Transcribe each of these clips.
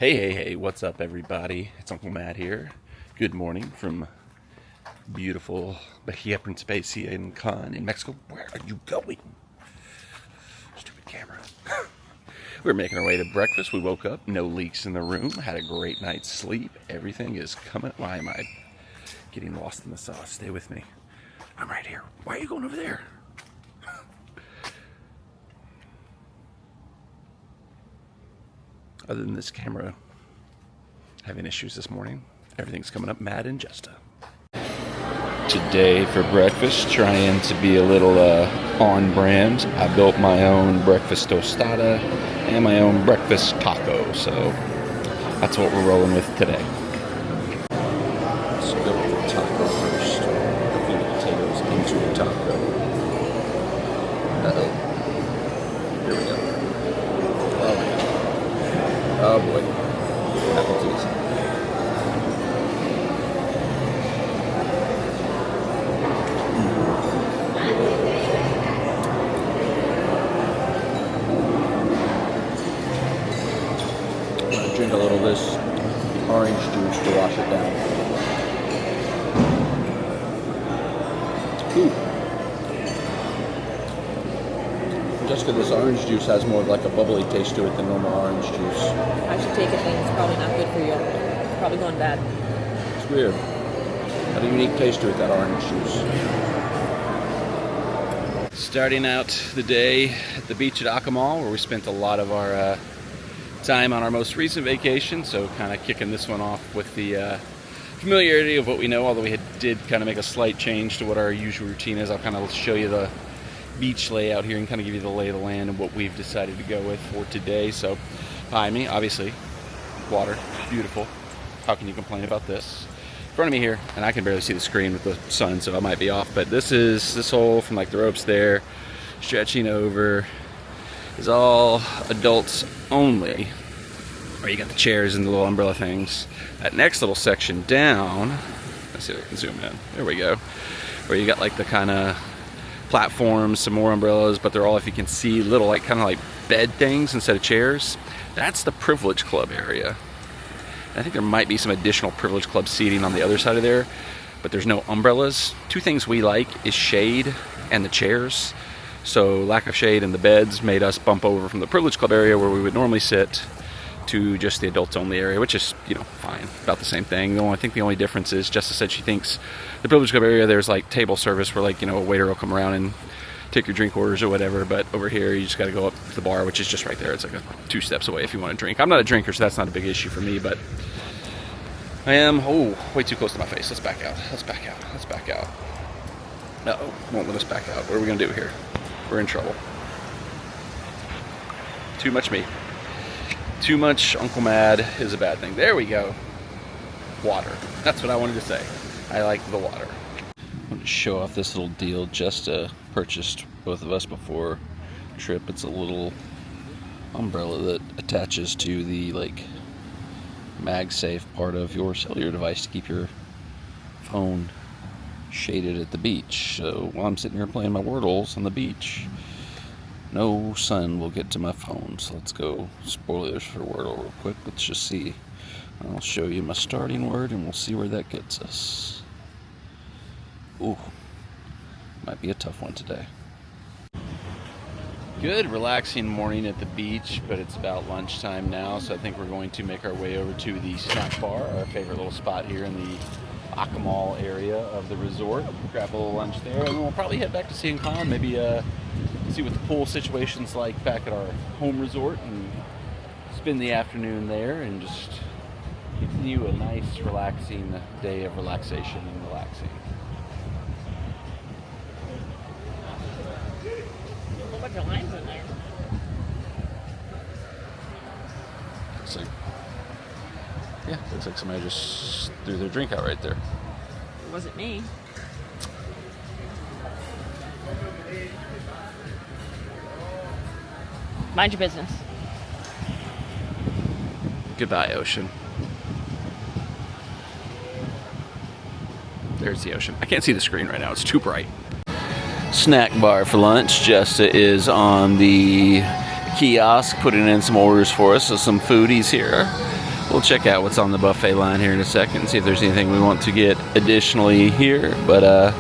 Hey, what's up, everybody? It's Uncle Matt here. Good morning from beautiful Bahia, Principe, Sian Ka'an in Mexico. Where are you going? Stupid camera. We're making our way to breakfast. We woke up, no leaks in the room, had a great night's sleep. Everything is coming. Why am I getting lost in the sauce? Stay with me. I'm right here. Why are you going over there? Other than this camera having issues this morning, everything's coming up mad and Justa. Today for breakfast, trying to be a little on brand. I built my own breakfast tostada and my own breakfast taco, so that's what we're rolling with today. Let's go with the taco first. Cooking the potatoes into the taco. Here we go. Oh my god. Oh boy. Mac and cheese. I'm going to drink a little of this orange juice to wash it down. Ooh. Just because this orange juice has more of like a bubbly taste to it than normal orange juice. I should take a thing. It's probably not good for you. It's probably going bad. It's weird. Got a unique taste to it, that orange juice. Starting out the day at the beach at Akumal, where we spent a lot of our time on our most recent vacation. So kind of kicking this one off with the familiarity of what we know, although we did kind of make a slight change to what our usual routine is. I'll kind of show you the beach layout here and kind of give you the lay of the land and what we've decided to go with for today. So behind me, obviously, water, beautiful. How can you complain about this? In front of me here, and I can barely see the screen with the sun, so I might be off, but this whole from like the ropes there, stretching over, is all adults only. Or you got the chairs and the little umbrella things. That next little section down, let's see if I can zoom in. There we go. Where you got like the kind of platforms, some more umbrellas, but they're all, if you can see, little like kind of like bed things instead of chairs. That's the Privilege Club area. And I think there might be some additional Privilege Club seating on the other side of there, but there's no umbrellas. Two things we like is shade and the chairs. So lack of shade and the beds made us bump over from the Privilege Club area where we would normally sit to just the adults only area, which is, fine, about the same thing. I think the only difference is Jessica said she thinks the Privilege Club area, there's like table service where a waiter will come around and take your drink orders or whatever, but over here you just got to go up to the bar, which is just right there. It's like 2 steps away if you want to drink. I'm not a drinker, so that's not a big issue for me, but I am, way too close to my face. Let's back out. Uh-oh, won't let us back out. What are we going to do here? We're in trouble. Too much meat. Too much Uncle Mad is a bad thing. There we go. Water. That's what I wanted to say. I like the water. I want to show off this little deal just purchased both of us before trip. It's a little umbrella that attaches to the MagSafe part of your cellular device to keep your phone shaded at the beach. So while I'm sitting here playing my Wordles on the beach, no sun will get to my phone. So let's go. Spoilers for Wordle real quick. Let's just see. I'll show you my starting word and we'll see where that gets us. Ooh, might be a tough one today. Good, relaxing morning at the beach, but it's about lunchtime now, so I think we're going to make our way over to the snack bar, our favorite little spot here in the Akamal area of the resort. Grab a little lunch there, and then we'll probably head back to Sian Ka'an, maybe see what the pool situation's like back at our home resort, and spend the afternoon there, and just continue a nice, relaxing day of relaxation and relaxing. A bunch of lines in there. Looks like somebody just threw their drink out right there. It wasn't me. Mind your business. Goodbye, ocean. There's the ocean. I can't see the screen right now. It's too bright. Snack bar for lunch. Jesta is on the kiosk putting in some orders for us, so some foodies here. We'll check out what's on the buffet line here in a second and see if there's anything we want to get additionally here. But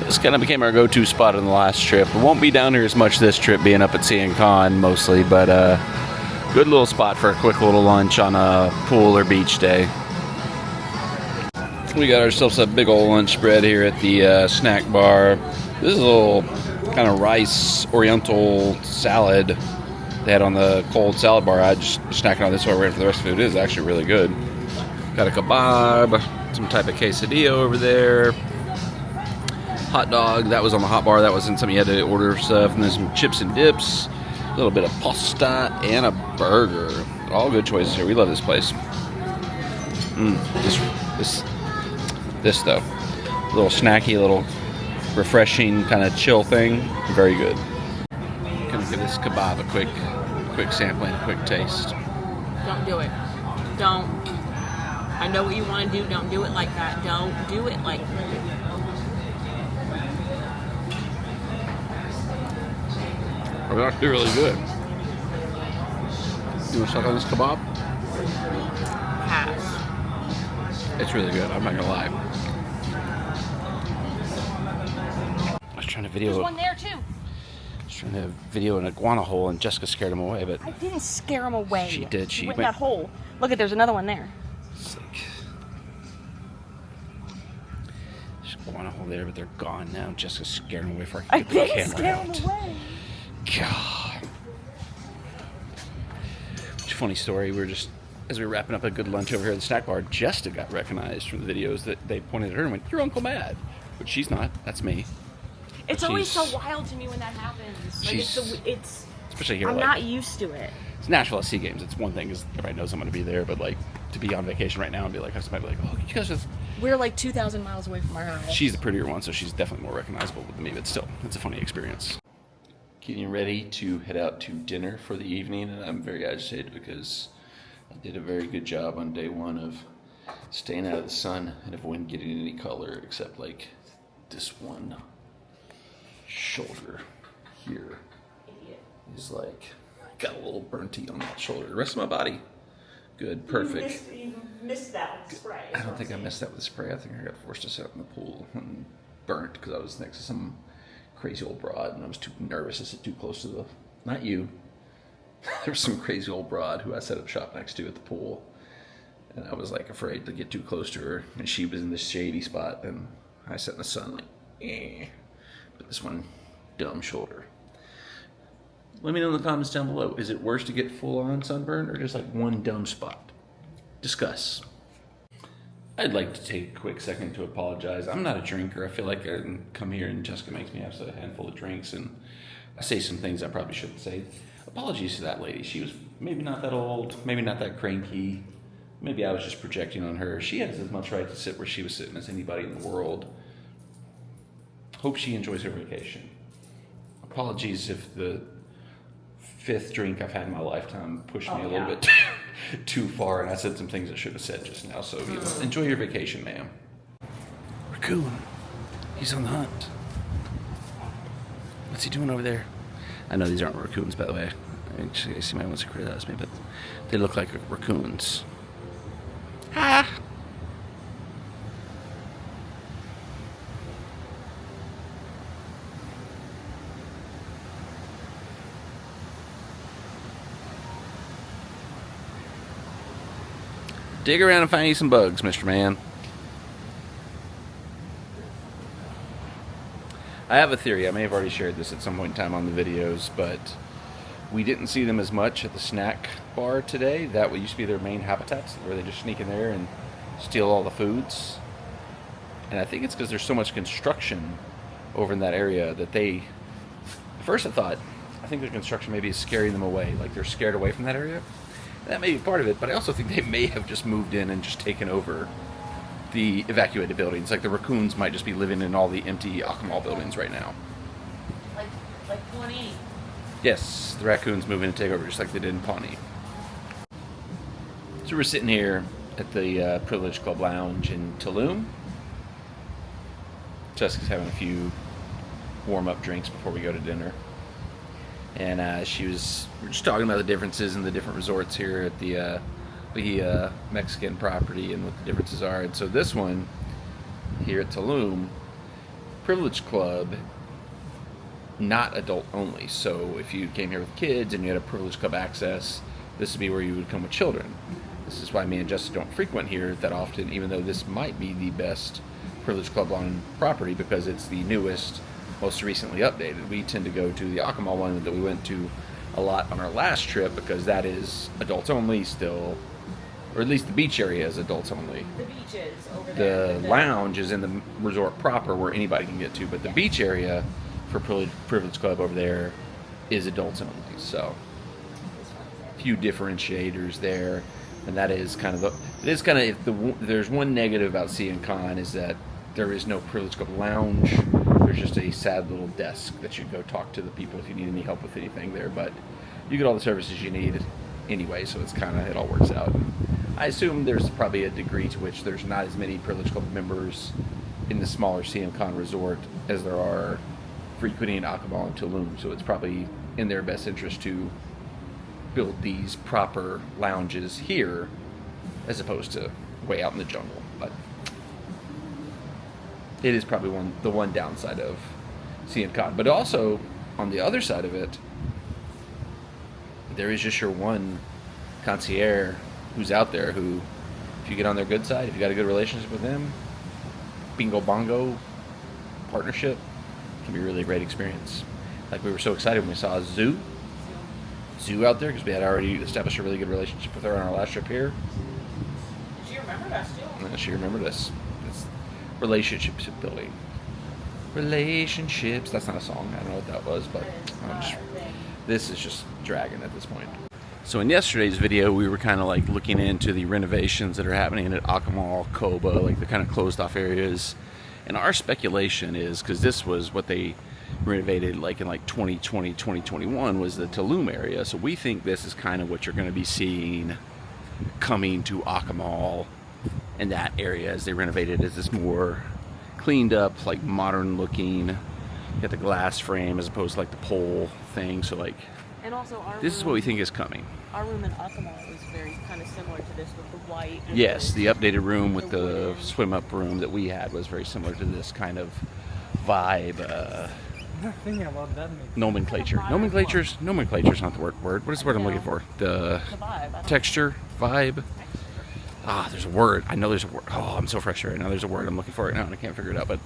this kind of became our go-to spot on the last trip. We won't be down here as much this trip, being up at Sian Ka'an mostly, but good little spot for a quick little lunch on a pool or beach day. We got ourselves a big old lunch spread here at the snack bar. This is a little kind of rice oriental salad they had on the cold salad bar. I just snacking on this while waiting for the rest of the food. It is actually really good. Got a kebab, some type of quesadilla over there. Hot dog, that was on the hot bar. That wasn't something you had to order stuff. And then some chips and dips, a little bit of pasta, and a burger. All good choices here. We love this place. This though, a little snacky, a little refreshing kind of chill thing. Very good. Gonna give this kebab a quick sampling, a quick taste. Don't do it. Don't. I know what you want to do. Don't do it like that. Don't do it like that. It's actually really good. You want to suck on this kebab? Pass. It's really good. I'm not gonna lie. I was trying to video. There's one there too. I was trying to video an iguana hole, and Jessica scared him away. But I didn't scare him away. she did. She went in that hole. Look at, there's another one there. It's like there's an iguana hole there, but they're gone now. Jessica's scaring away for I didn't scare him away. God. Funny story. As we were wrapping up a good lunch over here at the snack bar, Jessica got recognized from the videos that they pointed at her and went, "You're Uncle Mad," but she's not. That's me. It's always so wild to me when that happens. Like it's especially here. I'm not used to it. It's Nashville at Sea Games. It's one thing because everybody knows I'm going to be there, but like to be on vacation right now and be like, have somebody like, "Oh, you guys just." We're like 2,000 miles away from our house. She's the prettier one, so she's definitely more recognizable than me. But still, it's a funny experience. Getting ready to head out to dinner for the evening, and I'm very agitated because I did a very good job on day one of staying out of the sun and avoiding getting any color except like this one shoulder here is like got a little burnty on that shoulder. The rest of my body, good, perfect. You missed that with the spray. I don't think I missed that with the spray. I think I got forced to sit in the pool and burnt because I was next to some crazy old broad and I was too nervous to sit too close to not you. There was some crazy old broad who I set up shop next to at the pool, and I was like afraid to get too close to her, and she was in this shady spot, and I sat in the sun like, eh. But this one dumb shoulder. Let me know in the comments down below. Is it worse to get full on sunburn or just like one dumb spot? Discuss. I'd like to take a quick second to apologize. I'm not a drinker. I feel like I come here and Jessica makes me have a handful of drinks and I say some things I probably shouldn't say. Apologies to that lady. She was maybe not that old, maybe not that cranky. Maybe I was just projecting on her. She has as much right to sit where she was sitting as anybody in the world. Hope she enjoys her vacation. Apologies if the 5th drink I've had in my lifetime pushed me a little bit too far, and I said some things I should have said just now. So enjoy your vacation, ma'am. Raccoon. He's on the hunt. What's he doing over there? I know these aren't raccoons, by the way. Actually, somebody wants to criticize me, but they look like raccoons. Ah! Dig around and find you some bugs, Mr. Man. I have a theory. I may have already shared this at some point in time on the videos, but we didn't see them as much at the snack bar today. That used to be their main habitats, where they just sneak in there and steal all the foods. And I think it's because there's so much construction over in that area that at first I think the construction maybe is scaring them away. Like they're scared away from that area. That may be part of it, but I also think they may have just moved in and just taken over the evacuated buildings. Like the raccoons might just be living in all the empty Akumal buildings right now. Like Pawnee. Yes, the raccoons move in and take over just like they did in Pawnee. So we're sitting here at the Privilege Club Lounge in Tulum. Jessica's having a few warm-up drinks before we go to dinner. And we're just talking about the differences in the different resorts here at the Bahia Mexican property and what the differences are. And so this one here at Tulum, Privilege Club, not adult only. So if you came here with kids and you had a Privilege Club access, this would be where you would come with children. This is why me and Jessica don't frequent here that often, even though this might be the best Privilege Club on property because it's the newest, most recently updated. We tend to go to the Akumal one that we went to a lot on our last trip because that is adults only still, or at least the beach area is adults only. The beaches over there. The lounge is in the resort proper where anybody can get to, but the beach area for Privilege Club over there is adults only. So a few differentiators there, and that is kind of there's one negative about Sian Ka'an is that there is no Privilege Club lounge. There's just a sad little desk that you go talk to the people if you need any help with anything there, but you get all the services you need anyway, so it all works out. I assume there's probably a degree to which there's not as many Privilege Club members in the smaller Sian Ka'an resort as there are frequenting Akamal and Tulum, so it's probably in their best interest to build these proper lounges here as opposed to way out in the jungle. But it is probably the one downside of Sian Ka'an. But also, on the other side of it, there is just your one concierge who's out there who, if you get on their good side, if you got a good relationship with them, bingo bongo partnership, can be really a great experience. Like we were so excited when we saw Zoo out there because we had already established a really good relationship with her on our last trip here. She remembered us too. She remembered us. It's relationships building. Relationships. That's not a song. I don't know what that was, but this is just dragging at this point. So in yesterday's video, we were kind of like looking into the renovations that are happening at Akamal, Koba, like the kind of closed off areas. And our speculation is, because this was what they renovated like in like 2020, 2021 was the Tulum area. So we think this is kind of what you're going to be seeing coming to Akamal and that area as they renovate it, as this more cleaned up, like modern looking. You got the glass frame as opposed to like the pole thing. So like, and also this is what we think is coming. Our room in Akamal is very kind of similar to this with the white. Yes, the updated room with the swim up room that we had was very similar to this kind of vibe. Not thinking about that. Nomenclature. Nomenclature's not the word. What is the word I'm looking for? The vibe. Texture, vibe. There's a word. I know there's a word. Oh, I'm so frustrated. Now there's a word I'm looking for right now and I can't figure it out. But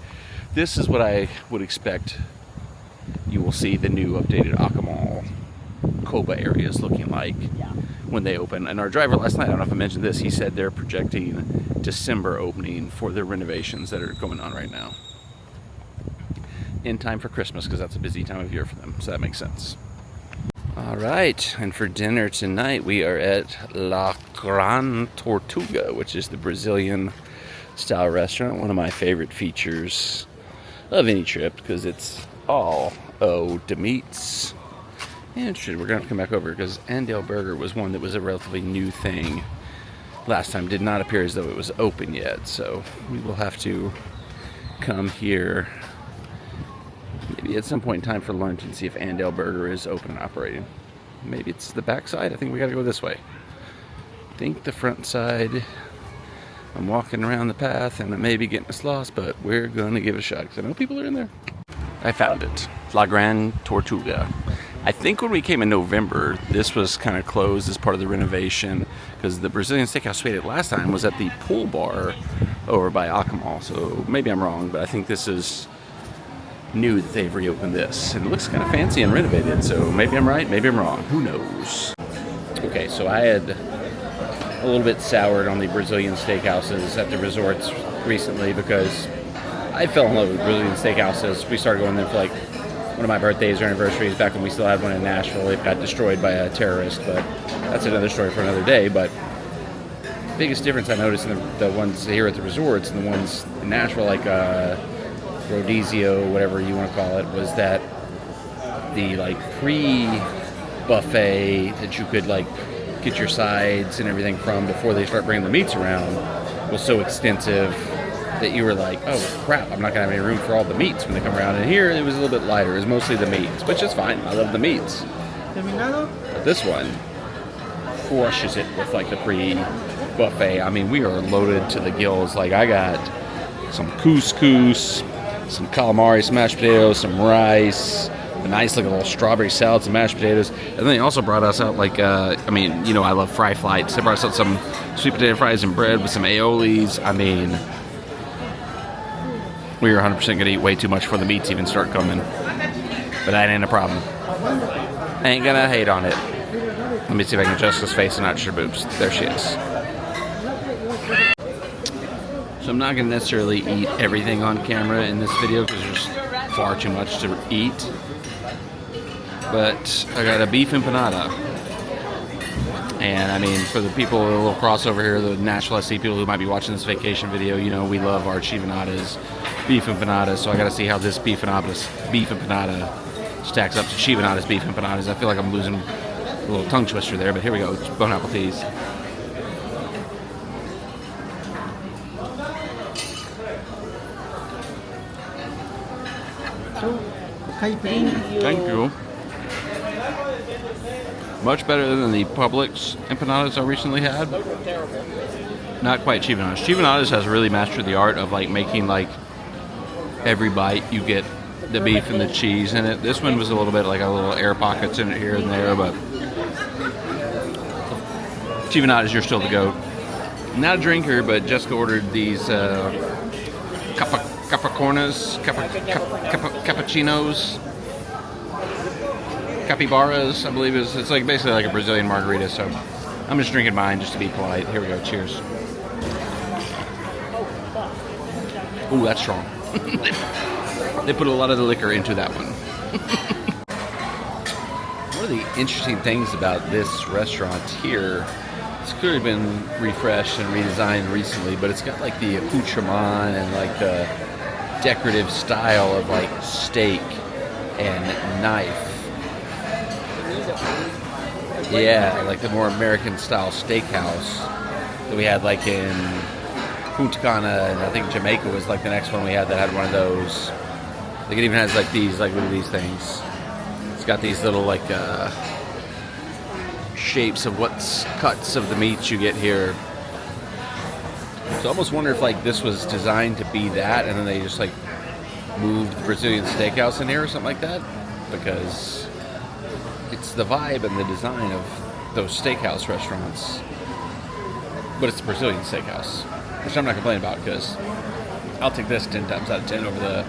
this is what I would expect you will see the new updated Akamal Koba areas looking like when they open. And our driver last night, I don't know if I mentioned this, he said they're projecting December opening for the renovations that are going on right now. In time for Christmas, because that's a busy time of year for them, so that makes sense. All right, and for dinner tonight we are at La Gran Tortuga, which is the Brazilian style restaurant. One of my favorite features of any trip because it's all the meats. Interesting, we're gonna have to come back over because Andale Burger was one that was a relatively new thing last time. Did not appear as though it was open yet, so we will have to come here maybe at some point in time for lunch and see if Andale Burger is open and operating. Maybe it's the back side. I think we gotta go this way. I think the front side, I'm walking around the path and I may be getting us lost, but we're gonna give it a shot because I know people are in there. I found it. La Gran Tortuga. I think when we came in November, this was kind of closed as part of the renovation because the Brazilian steakhouse we ate last time was at the pool bar over by Akumal. So maybe I'm wrong, but I think this is new that they've reopened this. And it looks kind of fancy and renovated, so maybe I'm right, maybe I'm wrong. Who knows? Okay, so I had a little bit soured on the Brazilian steakhouses at the resorts recently because I fell in love with Brazilian steakhouses. We started going there for like one of my birthdays or anniversaries back when we still had one in Nashville. It got destroyed by a terrorist, but that's another story for another day. But the biggest difference I noticed in the ones here at the resorts and the ones in Nashville, like Rodizio, whatever you want to call it, was that the like pre-buffet that you could like get your sides and everything from before they start bringing the meats around was so extensive that you were like, oh crap, I'm not gonna have any room for all the meats when they come around. And here it was a little bit lighter. It was mostly the meats, which is fine. I love the meats. But this one, crushes it with like the pre-buffet. I mean, we are loaded to the gills. Like I got some couscous, some calamari, some mashed potatoes, some rice, a nice looking little strawberry salad, some mashed potatoes, and then they also brought us out like I mean, you know, I love fry flights. They brought us out some sweet potato fries and bread with some aiolis. I mean, we were 100% going to eat way too much before the meats even start coming, but that ain't a problem. I ain't gonna hate on it. Let me see if I can adjust this face and not her boobs. There she is. So I'm not gonna necessarily eat everything on camera in this video because there's far too much to eat. But I got a beef empanada. And I mean, for the people, a little crossover here, the Nashville SC people who might be watching this vacation video, you know, we love our Chivanadas, beef empanadas. So I gotta see how this beef empanada stacks up to Chivanadas beef empanadas. I feel like I'm losing a little tongue twister there, but here we go. It's Bon Appetit. Thank you. Much better than the Publix empanadas I recently had. Not quite Chivanadas. Chivanadas has really mastered the art of like making like every bite you get the beef and the cheese in it. This one was a little bit like a little air pockets in it here and there, but Chivanadas, you're still the GOAT. Not a drinker, but Jessica ordered these cappuccinos, capybaras, I believe it's like basically like a Brazilian margarita. So I'm just drinking mine just to be polite. Here we go. Cheers. Ooh, that's strong. They put a lot of the liquor into that one. One of the interesting things about this restaurant here, it's clearly been refreshed and redesigned recently, but it's got like the accoutrement and like the decorative style of like steak and knife. Yeah, like the more American style steakhouse that we had like in Punta Cana, and I think Jamaica was like the next one we had that had one of those. Like it even has like these, like look at these things. It's got these little like shapes of what's cuts of the meats you get here. So I almost wonder if like this was designed to be that, and then they just like moved the Brazilian steakhouse in here or something like that, because it's the vibe and the design of those steakhouse restaurants. But it's a Brazilian steakhouse, which I'm not complaining about because I'll take this 10 times out of 10 over the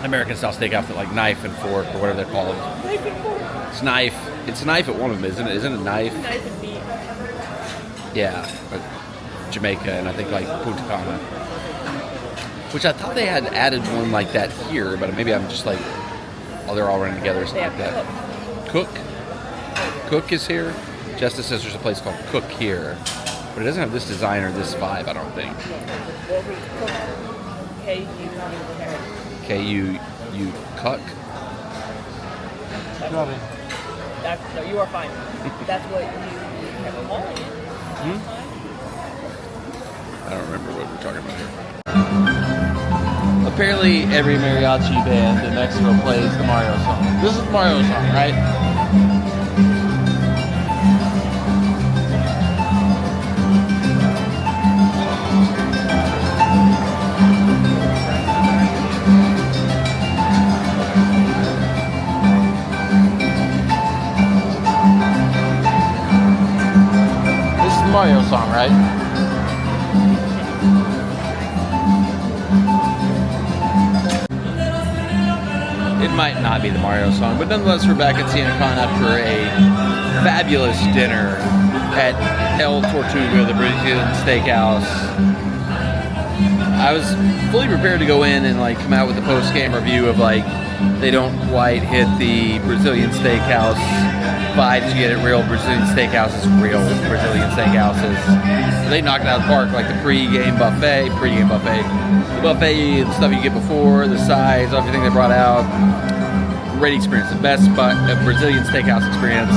American style steakhouse with like knife and fork or whatever they're called. Knife and fork. It's knife. It's knife at one of them, isn't it? Isn't it knife? Knife and beef. Yeah, but Jamaica and I think like Punta Cana. Which I thought they had added one like that here, but maybe I'm just like, oh, they're all running together or something like that. Cook is here. Justice says there's a place called Cook here, but it doesn't have this design or this vibe, I don't think. K-U Cuck? No, you are fine. That's what you have calling it. I don't remember what we're talking about here. Apparently, every mariachi band in Mexico plays the Mario song. This is the Mario song, right? This is the Mario song, right? It might not be the Mario song, but nonetheless, we're back at Sian Ka'an after a fabulous dinner at El Tortuga, the Brazilian steakhouse. I was fully prepared to go in and like come out with a post-game review of like they don't quite hit the Brazilian steakhouse vibes you get at real Brazilian steakhouses, real Brazilian steakhouses. They knocked it out of the park, like the pre-game buffet, the buffet, the stuff you get before, the sides, everything they brought out. Great experience, the best Brazilian steakhouse experience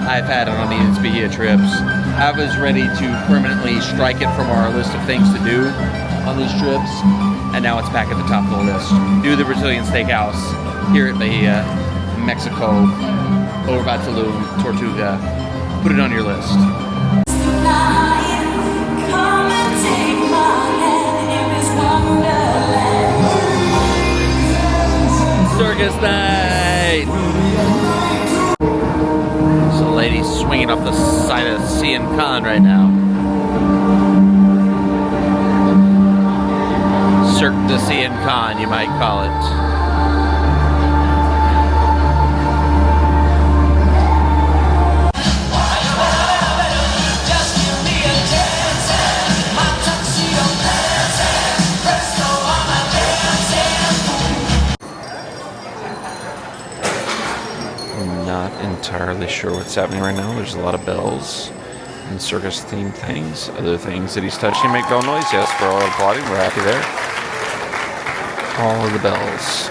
I've had on any of these Bahia trips. I was ready to permanently strike it from our list of things to do on these trips, and now it's back at the top of the list. Do the Brazilian steakhouse here at Bahia, Mexico, over by Tulum, Tortuga. Put it on your list. Circus Night! There's a lady swinging off the side of Sian Ka'an right now. Cirque de Sian Ka'an, you might call it. Not entirely sure what's happening right now. There's a lot of bells and circus themed things. Other things that he's touching make bell noise. Yes, we're all applauding. We're happy there. All of the bells.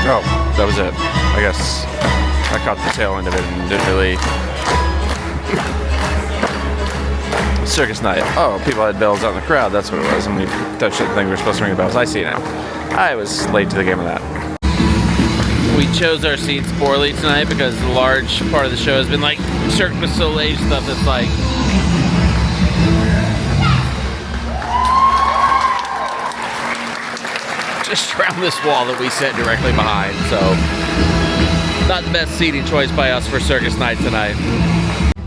Oh, that was it. I guess I caught the tail end of it and didn't really... Circus Night. Oh, people had bells out in the crowd. That's what it was. And we touched the thing we were supposed to ring the bells. I see it now. I was late to the game of that. We chose our seats poorly tonight because a large part of the show has been like Cirque du Soleil stuff that's like... just around this wall that we sit directly behind, so... not the best seating choice by us for Circus Night tonight.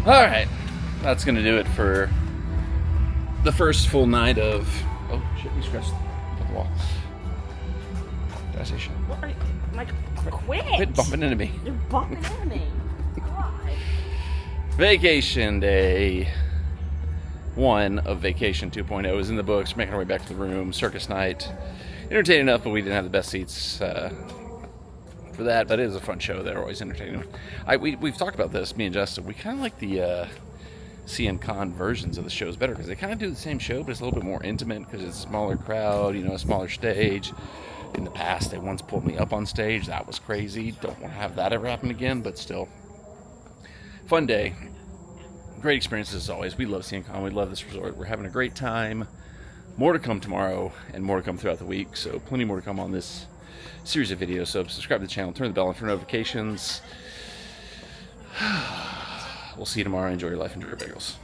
Alright, that's gonna do it for the first full night of... oh shit, we scratched the wall. Did I say shit? What are you, like, quit! Quit bumping into me. You're bumping into me. God. Vacation day 1 of Vacation 2.0 is in the books. Making our way back to the room. Circus Night. Entertaining enough, but we didn't have the best seats for that. But it is a fun show. They're always entertaining. We've talked about this, me and Justin. We kind of like the Sian Ka'an versions of the shows better because they kind of do the same show, but it's a little bit more intimate because it's a smaller crowd, you know, a smaller stage. In the past, they once pulled me up on stage. That was crazy. Don't want to have that ever happen again, but still. Fun day. Great experiences as always. We love Sian Ka'an. We love this resort. We're having a great time. More to come tomorrow and more to come throughout the week. So plenty more to come on this series of videos. So subscribe to the channel. Turn the bell on for notifications. We'll see you tomorrow. Enjoy your life. Enjoy your bagels.